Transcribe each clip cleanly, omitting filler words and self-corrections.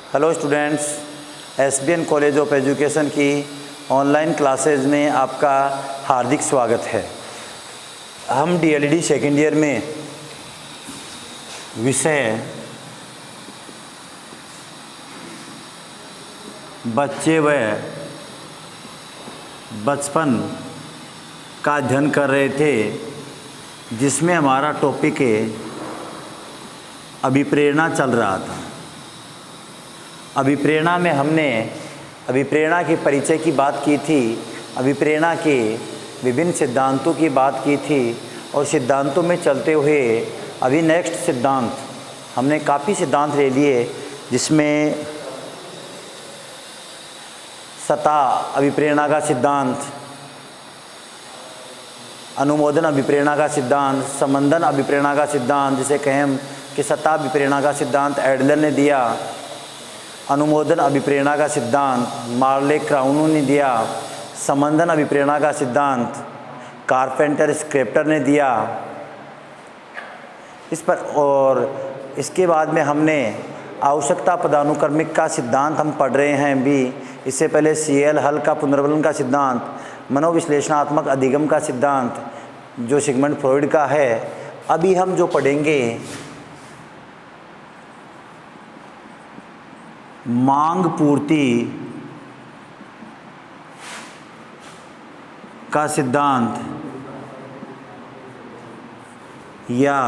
Hello students, SBN college of education की online classes में आपका हार्दिक स्वागत है। हम डीएलईडी सेकेंड ईयर में विषय बच्चे व बचपन का अध्ययन कर रहे थे, जिसमें हमारा टॉपिक अभिप्रेरणा चल रहा था। अभिप्रेरणा में हमने अभिप्रेरणा के परिचय की बात की थी, अभिप्रेरणा के विभिन्न सिद्धांतों की बात की थी और सिद्धांतों में चलते हुए अभी नेक्स्ट सिद्धांत हमने काफ़ी सिद्धांत ले लिए, जिसमें सत्ता अभिप्रेरणा का सिद्धांत, अनुमोदन अभिप्रेरणा का सिद्धांत, संबंधन अभिप्रेरणा का सिद्धांत, जिसे कहें हम कि सत्ता अभिप्रेरणा का सिद्धांत एडलर ने दिया, अनुमोदन अभिप्रेरणा का सिद्धांत मार्ले क्राउनो ने दिया, संबंधन अभिप्रेरणा का सिद्धांत कारपेंटर स्क्रिप्टर ने दिया इस पर। और इसके बाद में हमने आवश्यकता पदानुक्रमिक का सिद्धांत हम पढ़ रहे हैं भी। इससे पहले सीएल हल का पुनर्वलन का सिद्धांत, मनोविश्लेषणात्मक अधिगम का सिद्धांत जो सिगमंड फ्रॉइड का है। अभी हम जो पढ़ेंगे मांग पूर्ति का सिद्धांत या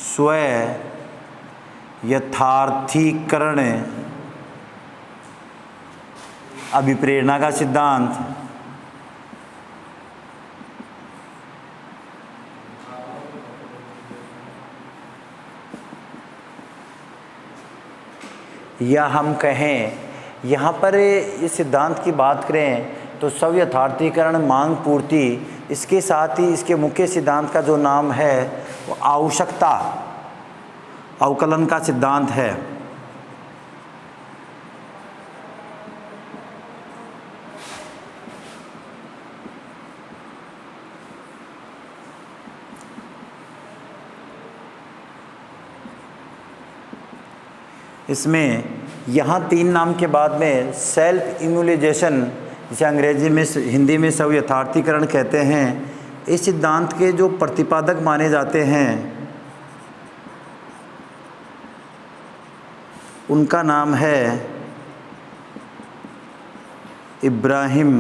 स्व यथार्थीकरण अभिप्रेरणा का सिद्धांत, या हम कहें यहाँ पर इस सिद्धांत की बात करें तो स्व यथार्थीकरण, मांग पूर्ति, इसके साथ ही इसके मुख्य सिद्धांत का जो नाम है वो आवश्यकता अवकलन का सिद्धांत है। इसमें यहाँ तीन नाम के बाद में सेल्फ इम्यूलाइजेशन, जिसे अंग्रेजी में हिंदी में स्व यथार्थीकरण कहते हैं, इस सिद्धांत के जो प्रतिपादक माने जाते हैं उनका नाम है इब्राहिम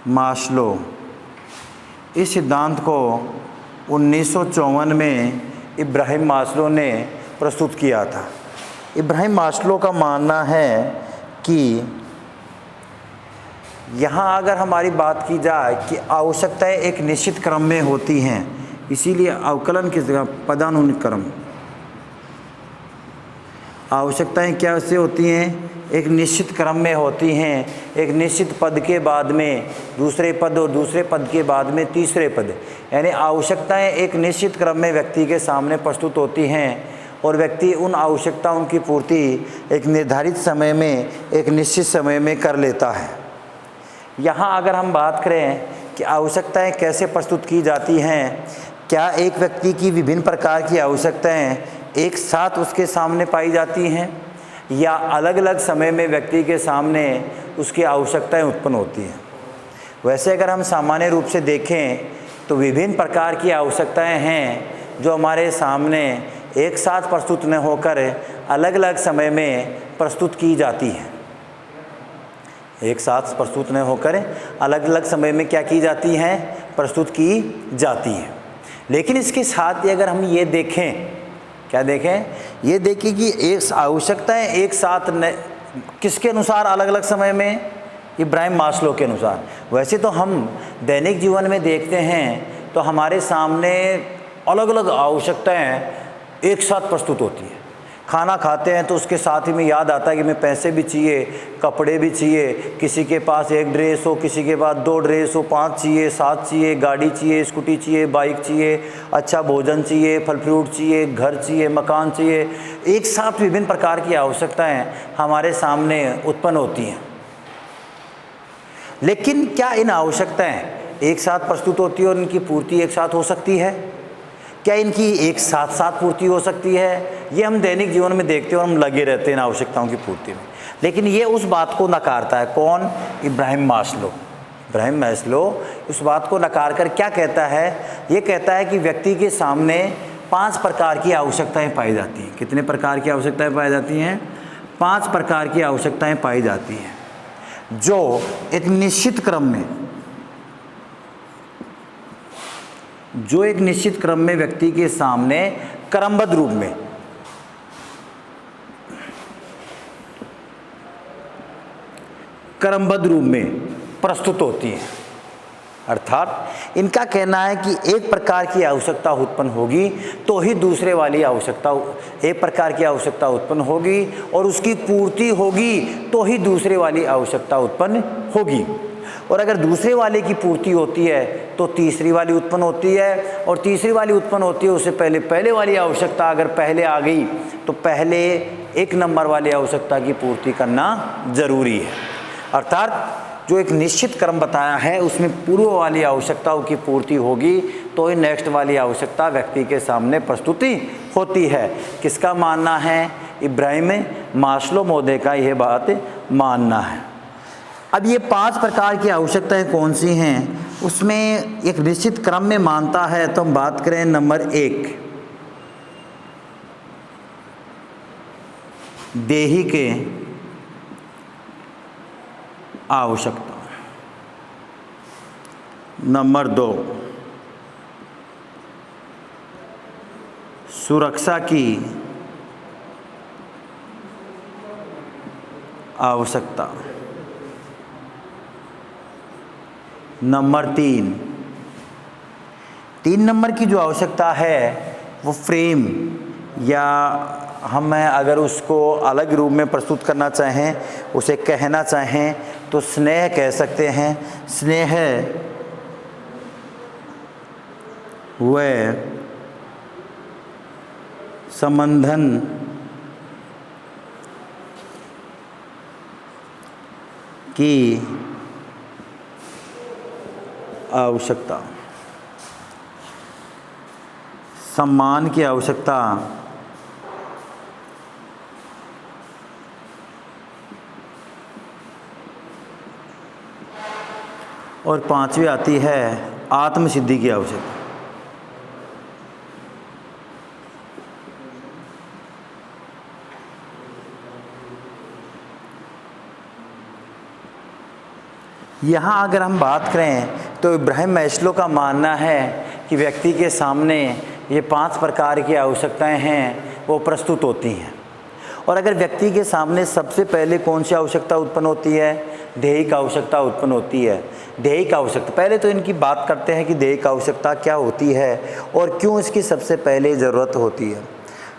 मास्लो। इस सिद्धांत को 1954 में इब्राहिम मास्लो ने प्रस्तुत किया था। इब्राहिम मास्लो का मानना है कि यहाँ अगर हमारी बात की जाए कि आवश्यकताएं एक निश्चित क्रम में होती हैं, इसीलिए अवकलन की जगह पदानुक्रम। आवश्यकताएं क्या से होती हैं? एक निश्चित क्रम में होती हैं, एक निश्चित पद के बाद में दूसरे पद और दूसरे पद के बाद में तीसरे पद, यानी आवश्यकताएं एक निश्चित क्रम में व्यक्ति के सामने प्रस्तुत होती हैं और व्यक्ति उन आवश्यकताओं की पूर्ति एक निर्धारित समय में, एक निश्चित समय में कर लेता है। यहाँ अगर हम बात करें कि आवश्यकताएं कैसे प्रस्तुत की जाती हैं, क्या एक व्यक्ति की विभिन्न प्रकार की आवश्यकताएं एक साथ उसके सामने पाई जाती हैं या अलग अलग समय में व्यक्ति के सामने उसकी आवश्यकताएं उत्पन्न होती हैं? वैसे अगर हम सामान्य रूप से देखें तो विभिन्न प्रकार की आवश्यकताएं हैं जो हमारे सामने एक साथ प्रस्तुत न होकर अलग अलग समय में प्रस्तुत की जाती हैं। एक साथ प्रस्तुत न होकर अलग अलग समय में क्या की जाती हैं? प्रस्तुत की जाती हैं। लेकिन इसके साथ ही अगर हम ये देखें, क्या देखें? ये देखें कि एक आवश्यकताएं एक साथ किसके अनुसार अलग अलग समय में? इब्राहिम मास्लो के अनुसार। वैसे तो हम दैनिक जीवन में देखते हैं तो हमारे सामने अलग अलग आवश्यकताएं एक साथ प्रस्तुत होती है। खाना खाते हैं तो उसके साथ ही में याद आता है कि मैं पैसे भी चाहिए, कपड़े भी चाहिए, किसी के पास एक ड्रेस हो, किसी के पास 2 ड्रेस हो, 5 चाहिए, 7 चाहिए, गाड़ी चाहिए, स्कूटी चाहिए, बाइक चाहिए, अच्छा भोजन चाहिए, फल फ्रूट चाहिए, घर चाहिए, मकान चाहिए। एक साथ विभिन्न प्रकार की आवश्यकताएं हमारे सामने उत्पन्न होती हैं। लेकिन क्या इन आवश्यकताएं एक साथ प्रस्तुत होती है और इनकी पूर्ति एक साथ हो सकती है? क्या इनकी एक साथ साथ पूर्ति हो सकती है? ये हम दैनिक जीवन में देखते हैं और हम लगे रहते हैं इन आवश्यकताओं की पूर्ति में, लेकिन ये उस बात को नकारता है। कौन? इब्राहिम मास्लो। इब्राहिम मास्लो उस बात को नकार कर क्या कहता है? ये कहता है कि व्यक्ति के सामने 5 प्रकार की आवश्यकताएं पाई जाती हैं। कितने प्रकार की आवश्यकताएं पाई जाती हैं? 5 प्रकार की आवश्यकताएं पाई जाती हैं, जो एक निश्चित क्रम में व्यक्ति के सामने क्रमबद्ध रूप में प्रस्तुत होती हैं। अर्थात इनका कहना है कि एक प्रकार की आवश्यकता उत्पन्न होगी तो ही दूसरे वाली आवश्यकता, एक प्रकार की आवश्यकता उत्पन्न होगी और उसकी पूर्ति होगी तो ही दूसरे वाली आवश्यकता उत्पन्न होगी, और अगर दूसरे वाले की पूर्ति होती है तो तीसरी वाली उत्पन्न होती है, और तीसरी वाली उत्पन्न होती है उससे पहले वाली आवश्यकता अगर पहले आ गई तो पहले 1 नंबर वाली आवश्यकता की पूर्ति करना जरूरी है। अर्थात जो एक निश्चित क्रम बताया है उसमें पूर्व वाली आवश्यकताओं की पूर्ति होगी तो ही नेक्स्ट वाली आवश्यकता व्यक्ति के सामने प्रस्तुति होती है। किसका मानना है? इब्राहिम मास्लो महोदय का यह बात मानना है। अब ये 5 प्रकार की आवश्यकताएं कौन सी हैं, उसमें एक निश्चित क्रम में मानता है। तो हम बात करें नंबर 1, देही के आवश्यकता। नंबर 2, सुरक्षा की आवश्यकता। नंबर 3 नंबर की जो आवश्यकता है वो फ्रेम, या हम अगर उसको अलग रूप में प्रस्तुत करना चाहें, उसे कहना चाहें तो स्नेह कह सकते हैं। स्नेह व संबंधन की आवश्यकता, सम्मान की आवश्यकता, और 5वीं आती है आत्मसिद्धि की आवश्यकता। यहाँ अगर हम बात करें तो इब्राहिम मास्लो का मानना है कि व्यक्ति के सामने ये 5 प्रकार की आवश्यकताएं हैं वो प्रस्तुत होती हैं, और अगर व्यक्ति के सामने सबसे पहले कौन सी आवश्यकता उत्पन्न होती है? दैहिक आवश्यकता उत्पन्न होती है। दैहिक आवश्यकता, पहले तो इनकी बात करते हैं कि दैहिक आवश्यकता क्या होती है और क्यों इसकी सबसे पहले ज़रूरत होती है।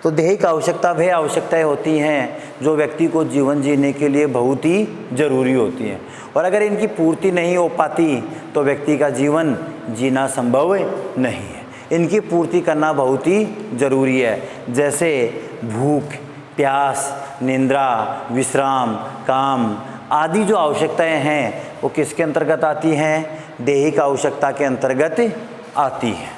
तो दैहिक आवश्यकता वह आवश्यकताएं होती हैं जो व्यक्ति को जीवन जीने के लिए बहुत ही ज़रूरी होती हैं, और अगर इनकी पूर्ति नहीं हो पाती तो व्यक्ति का जीवन जीना संभव नहीं है। इनकी पूर्ति करना बहुत ही ज़रूरी है, जैसे भूख, प्यास, निद्रा, विश्राम, काम आदि जो आवश्यकताएं हैं वो किसके अंतर्गत आती हैं? दैहिक आवश्यकता के अंतर्गत आती हैं।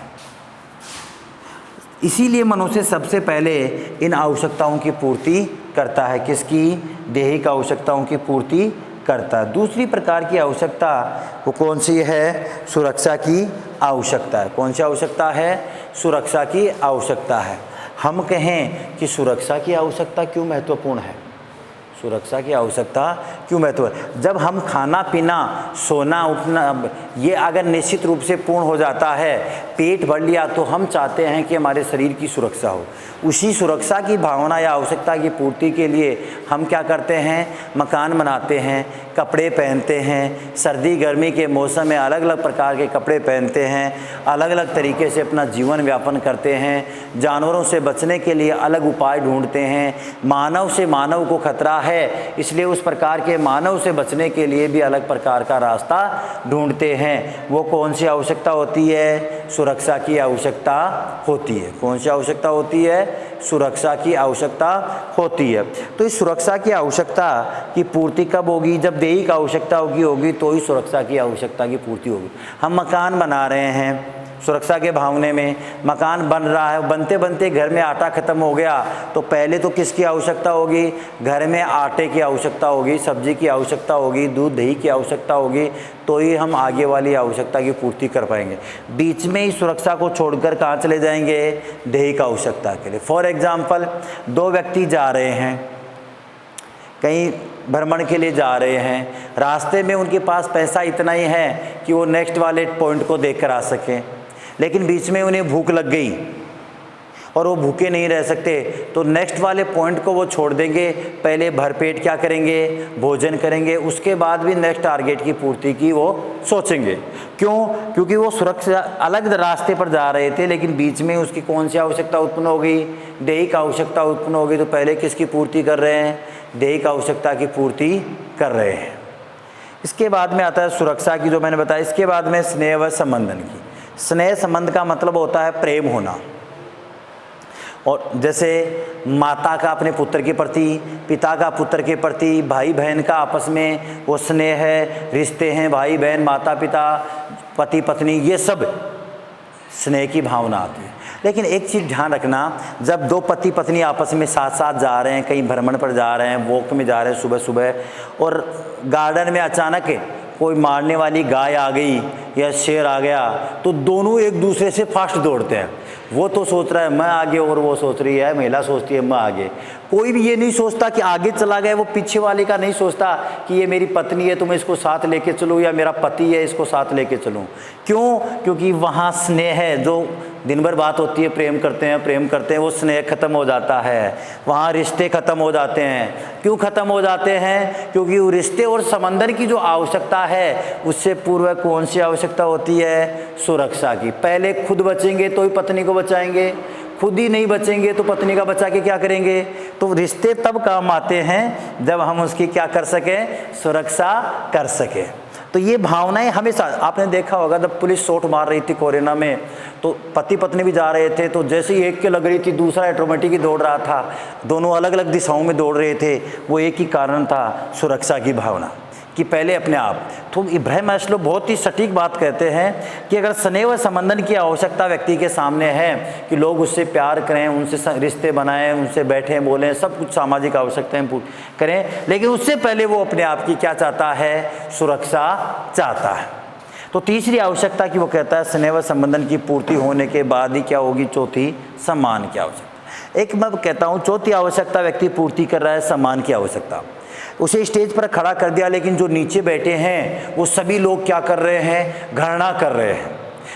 इसीलिए मनुष्य सबसे पहले इन आवश्यकताओं की पूर्ति करता है। किसकी? दैहिक आवश्यकताओं की पूर्ति करता है। दूसरी प्रकार की आवश्यकता वो कौन सी है? सुरक्षा की आवश्यकता है। कौन सी आवश्यकता है? सुरक्षा की आवश्यकता है। हम कहें कि सुरक्षा की आवश्यकता क्यों महत्वपूर्ण है? सुरक्षा की आवश्यकता क्यों महत्वपूर्ण है? जब हम खाना पीना, सोना, उठना ये अगर निश्चित रूप से पूर्ण हो जाता है, पेट भर लिया, तो हम चाहते हैं कि हमारे शरीर की सुरक्षा हो। उसी सुरक्षा की भावना या आवश्यकता की पूर्ति के लिए हम क्या करते हैं? मकान बनाते हैं, कपड़े पहनते हैं, सर्दी गर्मी के मौसम में अलग अलग प्रकार के कपड़े पहनते हैं, अलग अलग तरीके से अपना जीवन व्यापन करते हैं, जानवरों से बचने के लिए अलग उपाय ढूंढते हैं, मानव से मानव को खतरा है इसलिए उस प्रकार के मानव से बचने के लिए भी अलग प्रकार का रास्ता ढूंढते हैं। वो कौन सी आवश्यकता होती है? सुरक्षा की आवश्यकता होती है। कौन सी आवश्यकता होती है? सुरक्षा की आवश्यकता होती है। तो इस सुरक्षा की आवश्यकता की पूर्ति कब होगी? जब दैहिक आवश्यकता होगी तो ही सुरक्षा की आवश्यकता की पूर्ति होगी। हम मकान बना रहे हैं, सुरक्षा के भावने में। मकान बन रहा है, बनते बनते घर में आटा ख़त्म हो गया तो पहले तो किसकी आवश्यकता होगी? घर में आटे की आवश्यकता होगी, सब्जी की आवश्यकता होगी, दूध दही की आवश्यकता होगी, तो ही हम आगे वाली आवश्यकता की पूर्ति कर पाएंगे। बीच में ही सुरक्षा को छोड़कर कहाँ चले जाएंगे? दैहिक आवश्यकता के लिए। फॉर एग्जाम्पल, दो व्यक्ति जा रहे हैं, कहीं भ्रमण के लिए जा रहे हैं, रास्ते में उनके पास पैसा इतना ही है कि वो नेक्स्ट वाले पॉइंट को देख कर आ सकें, लेकिन बीच में उन्हें भूख लग गई और वो भूखे नहीं रह सकते, तो नेक्स्ट वाले पॉइंट को वो छोड़ देंगे, पहले भरपेट क्या करेंगे? भोजन करेंगे, उसके बाद भी नेक्स्ट टारगेट की पूर्ति की वो सोचेंगे। क्यों? क्योंकि वो सुरक्षा अलग रास्ते पर जा रहे थे, लेकिन बीच में उसकी कौन सी आवश्यकता उत्पन्न हो गई? दैहिक आवश्यकता उत्पन्न हो गई। तो पहले किसकी पूर्ति कर रहे हैं? दैहिक आवश्यकता की पूर्ति कर रहे हैं। इसके बाद में आता है सुरक्षा की, जो मैंने बताया। इसके बाद में स्नेह व संबंधन की। स्नेह संबंध का मतलब होता है प्रेम होना, और जैसे माता का अपने पुत्र के प्रति, पिता का पुत्र के प्रति, भाई बहन का आपस में वो स्नेह है, रिश्ते हैं, भाई बहन, माता पिता, पति पत्नी, ये सब स्नेह की भावना आती है। लेकिन एक चीज़ ध्यान रखना, जब दो पति पत्नी आपस में साथ साथ जा रहे हैं, कहीं भ्रमण पर जा रहे हैं, वॉक में जा रहे हैं सुबह सुबह, और गार्डन में अचानक कोई मारने वाली गाय आ गई या शेर आ गया, तो दोनों एक दूसरे से फास्ट दौड़ते हैं। वो तो सोच रहा है मैं आगे, और वो सोच रही है, महिला सोचती है मैं आगे। कोई भी ये नहीं सोचता कि आगे चला गया, वो पीछे वाले का नहीं सोचता कि ये मेरी पत्नी है तो मैं इसको साथ लेके चलूँ, या मेरा पति है इसको साथ लेके चलूँ। क्यों? क्योंकि वहाँ स्नेह है, जो दिन भर बात होती है, प्रेम करते हैं, वो स्नेह खत्म हो जाता है, वहाँ रिश्ते खत्म हो जाते हैं। क्यों खत्म हो जाते हैं? क्योंकि वो रिश्ते और संबंधन की जो आवश्यकता है, उससे पूर्व कौन सी आवश्यकता होती है? सुरक्षा की। पहले खुद बचेंगे तो ही पत्नी को बचाएंगे, खुद ही नहीं बचेंगे तो पत्नी का बचा के क्या करेंगे? तो रिश्ते तब काम आते हैं जब हम उसकी क्या कर सकें? सुरक्षा कर सकें। तो ये भावनाएं हमेशा, आपने देखा होगा जब पुलिस शॉट मार रही थी कोरोना में, तो पति पत्नी भी जा रहे थे, तो जैसे ही एक के लग रही थी दूसरा ऑटोमेटिक ही दौड़ रहा था, दोनों अलग अलग दिशाओं में दौड़ रहे थे। वो एक ही कारण था, सुरक्षा की भावना, कि पहले अपने आप। तो इब्राहिम मास्लो बहुत ही सटीक बात कहते हैं कि अगर स्नेह व संबंधन की आवश्यकता व्यक्ति के सामने है, कि लोग उससे प्यार करें, उनसे रिश्ते बनाएं, उनसे बैठें बोलें, सब कुछ सामाजिक आवश्यकताएं करें, लेकिन उससे पहले वो अपने आप की क्या चाहता है? सुरक्षा चाहता है। तो तीसरी आवश्यकता की वो कहता है स्नेह व संबंधन की पूर्ति होने के बाद ही क्या होगी? चौथी, सम्मान की आवश्यकता। एक मैं कहता हूँ चौथी आवश्यकता व्यक्ति पूर्ति कर रहा है, सम्मान की आवश्यकता। उसे स्टेज पर खड़ा कर दिया, लेकिन जो नीचे बैठे हैं वो सभी लोग क्या कर रहे हैं? घृणा कर रहे हैं।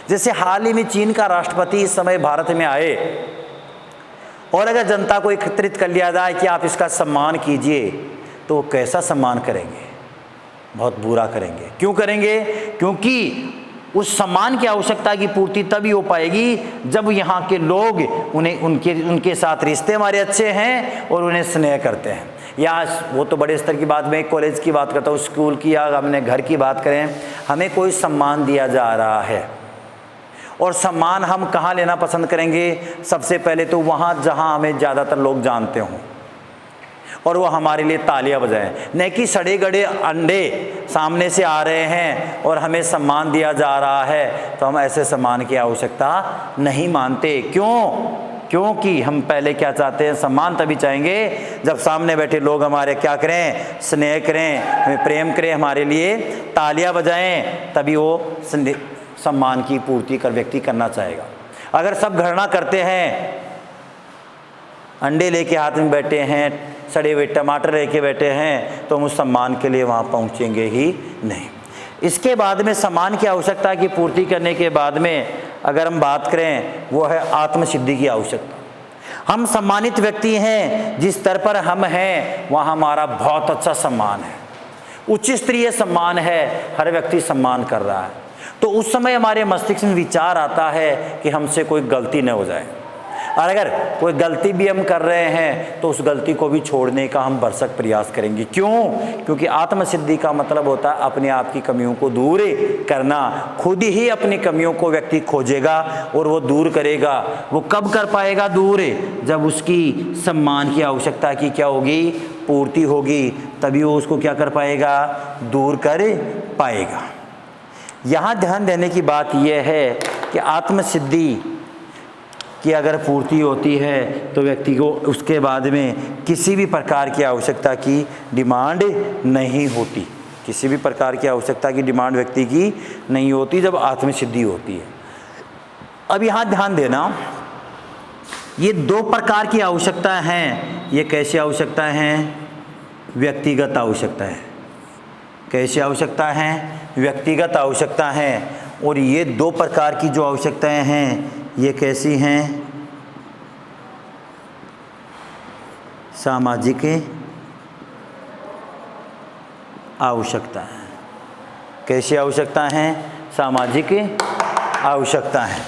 जैसे हाल ही में चीन का राष्ट्रपति इस समय भारत में आए, और अगर जनता को एकत्रित कर लिया जाए कि आप इसका सम्मान कीजिए, तो वो कैसा सम्मान करेंगे? बहुत बुरा करेंगे। क्यों करेंगे? क्योंकि उस सम्मान की आवश्यकता की पूर्ति तभी हो पाएगी जब यहाँ के लोग उनके साथ रिश्ते हमारे अच्छे हैं और उन्हें स्नेह करते हैं। या वो तो बड़े स्तर की बात, मैं कॉलेज की बात करता हूँ, स्कूल की, या हमने घर की बात करें, हमें कोई सम्मान दिया जा रहा है, और सम्मान हम कहाँ लेना पसंद करेंगे? सबसे पहले तो वहाँ जहाँ हमें ज़्यादातर लोग जानते हों और वो हमारे लिए तालियां बजाएं, नहीं कि सड़े गड़े अंडे सामने से आ रहे हैं और हमें सम्मान दिया जा रहा है, तो हम ऐसे सम्मान की आवश्यकता नहीं मानते। क्यों? क्योंकि हम पहले क्या चाहते हैं? सम्मान तभी चाहेंगे जब सामने बैठे लोग हमारे क्या करें? स्नेह करें, हमें प्रेम करें, हमारे लिए तालियां बजाएं, तभी वो सम्मान की पूर्ति कर व्यक्ति करना चाहेगा। अगर सब घृणा करते हैं, अंडे लेके हाथ में बैठे हैं, सड़े हुए टमाटर लेके बैठे हैं, तो हम उस सम्मान के लिए वहाँ पहुँचेंगे ही नहीं। इसके बाद में सम्मान की आवश्यकता की पूर्ति करने के बाद में अगर हम बात करें, वो है आत्मसिद्धि की आवश्यकता। हम सम्मानित व्यक्ति हैं, जिस स्तर पर हम हैं वहाँ हमारा बहुत अच्छा सम्मान है, उच्च स्तरीय सम्मान है, हर व्यक्ति सम्मान कर रहा है। तो उस समय हमारे मस्तिष्क में विचार आता है कि हमसे कोई गलती न हो जाए, और अगर कोई गलती भी हम कर रहे हैं तो उस गलती को भी छोड़ने का हम भरसक प्रयास करेंगे। क्यों? क्योंकि आत्मसिद्धि का मतलब होता है अपने आप की कमियों को दूर करना। खुद ही अपनी कमियों को व्यक्ति खोजेगा और वो दूर करेगा। वो कब कर पाएगा दूर? जब उसकी सम्मान की आवश्यकता की क्या होगी? पूर्ति होगी, तभी वो उसको क्या कर पाएगा? दूर कर पाएगा। यहाँ ध्यान देने की बात यह है कि आत्मसिद्धि की अगर पूर्ति होती है तो व्यक्ति को उसके बाद में किसी भी प्रकार की आवश्यकता की डिमांड नहीं होती, किसी भी प्रकार की आवश्यकता की डिमांड व्यक्ति की नहीं होती जब आत्मसिद्धि होती है। अब यहाँ ध्यान देना, ये दो प्रकार की आवश्यकता हैं। ये कैसी आवश्यकता हैं? व्यक्तिगत आवश्यकता है। कैसी आवश्यकता हैं? व्यक्तिगत आवश्यकता है। और ये दो प्रकार की जो आवश्यकताएं हैं ये कैसी हैं? सामाजिक आवश्यकता है। कैसी आवश्यकता है? सामाजिक आवश्यकता है।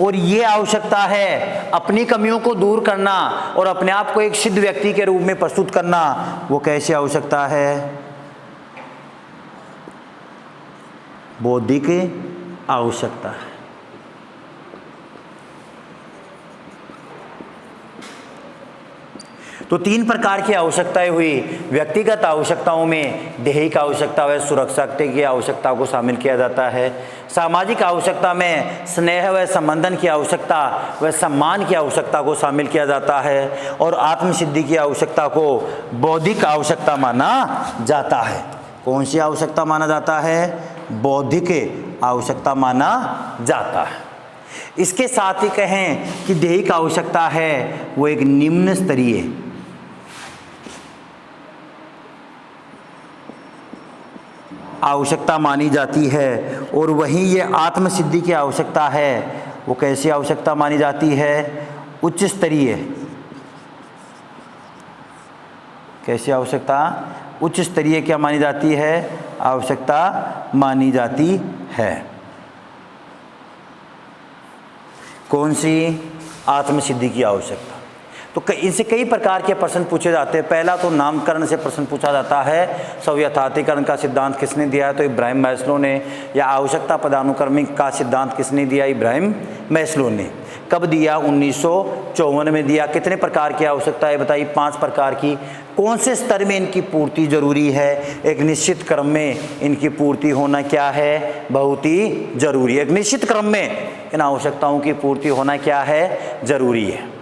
और ये आवश्यकता है अपनी कमियों को दूर करना और अपने आप को एक सिद्ध व्यक्ति के रूप में प्रस्तुत करना। वो कैसी आवश्यकता है? बौद्धिक आवश्यकता है। तो तीन प्रकार की आवश्यकताएं हुई। व्यक्तिगत आवश्यकताओं में दैहिक आवश्यकता व सुरक्षा की आवश्यकता को शामिल किया जाता है। सामाजिक आवश्यकता में स्नेह व संबंधन की आवश्यकता व सम्मान की आवश्यकता को शामिल किया जाता है। और आत्मसिद्धि की आवश्यकता को बौद्धिक आवश्यकता माना जाता है। कौन सी आवश्यकता माना जाता है? बौद्धिक आवश्यकता माना जाता है। इसके साथ ही कहें कि दैहिक आवश्यकता है वो एक निम्न स्तरीय आवश्यकता मानी जाती है। और वहीं ये आत्मसिद्धि की आवश्यकता है वो कैसी आवश्यकता मानी जाती है? उच्च स्तरीय। कैसी आवश्यकता? उच्च स्तरीय क्या मानी जाती है? आवश्यकता मानी जाती है। कौन सी? आत्मसिद्धि की आवश्यकता। तो इनसे कई प्रकार के प्रश्न पूछे जाते हैं। पहला तो नामकरण से प्रश्न पूछा जाता है। स्वयथार्थीकरण का सिद्धांत किसने दिया है? तो इब्राहिम मैस्लो ने। या आवश्यकता पदानुक्रमिक का सिद्धांत किसने दिया? इब्राहिम मैस्लो ने। कब दिया? 1954 में दिया। कितने प्रकार की आवश्यकता है बताइए? 5 प्रकार की। कौन से स्तर में इनकी पूर्ति जरूरी है? एक निश्चित क्रम में इनकी पूर्ति होना क्या है? बहुत ही जरूरी है। एक निश्चित क्रम में इन आवश्यकताओं की पूर्ति होना क्या है? जरूरी है।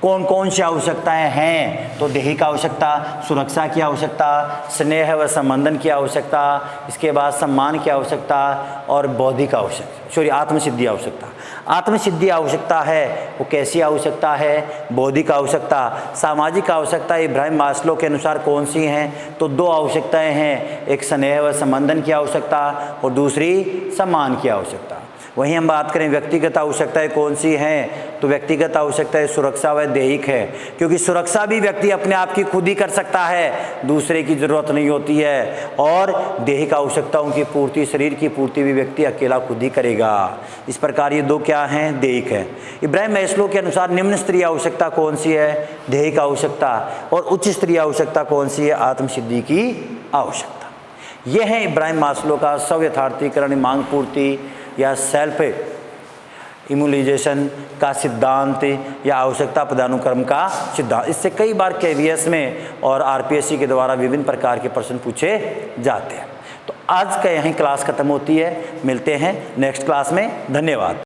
कौन कौन सी आवश्यकताएं हैं? तो दैहिक आवश्यकता, सुरक्षा की आवश्यकता, स्नेह व संबंधन की आवश्यकता, इसके बाद सम्मान की आवश्यकता और बौद्धिक आवश्यकता, आत्मसिद्धि आवश्यकता। आत्मसिद्धि आवश्यकता है वो कैसी आवश्यकता है? बौद्धिक आवश्यकता। सामाजिक आवश्यकता इब्राहिम मास्लो के अनुसार कौन सी हैं? तो 2 आवश्यकताएं हैं, एक स्नेह व संबंधन की आवश्यकता और दूसरी सम्मान की आवश्यकता। वहीं हम बात करें व्यक्तिगत आवश्यकताएं कौन सी हैं? तो व्यक्तिगत आवश्यकताएं सुरक्षा व दैहिक है, क्योंकि सुरक्षा भी व्यक्ति अपने आप की खुद ही कर सकता है, दूसरे की ज़रूरत नहीं होती है। और दैहिक आवश्यकताओं की पूर्ति, शरीर की पूर्ति भी व्यक्ति अकेला खुद ही करेगा। इस प्रकार ये 2 क्या हैं? दैहिक है। इब्राहिम मैस्लो के अनुसार निम्न स्तरीय आवश्यकता कौन सी है? दैहिक आवश्यकता। और उच्च स्तरीय आवश्यकता कौन सी है? आत्मसिद्धि की आवश्यकता। यह है इब्राहिम मास्लो का स्वयथार्थीकरण मांग पूर्ति या सेल्फ इम्यूलाइजेशन का सिद्धांत या आवश्यकता पदानुक्रम का सिद्धांत। इससे कई बार केवीएस में और आरपीएससी के द्वारा विभिन्न प्रकार के प्रश्न पूछे जाते हैं। तो आज का यहीं क्लास खत्म होती है। मिलते हैं नेक्स्ट क्लास में। धन्यवाद।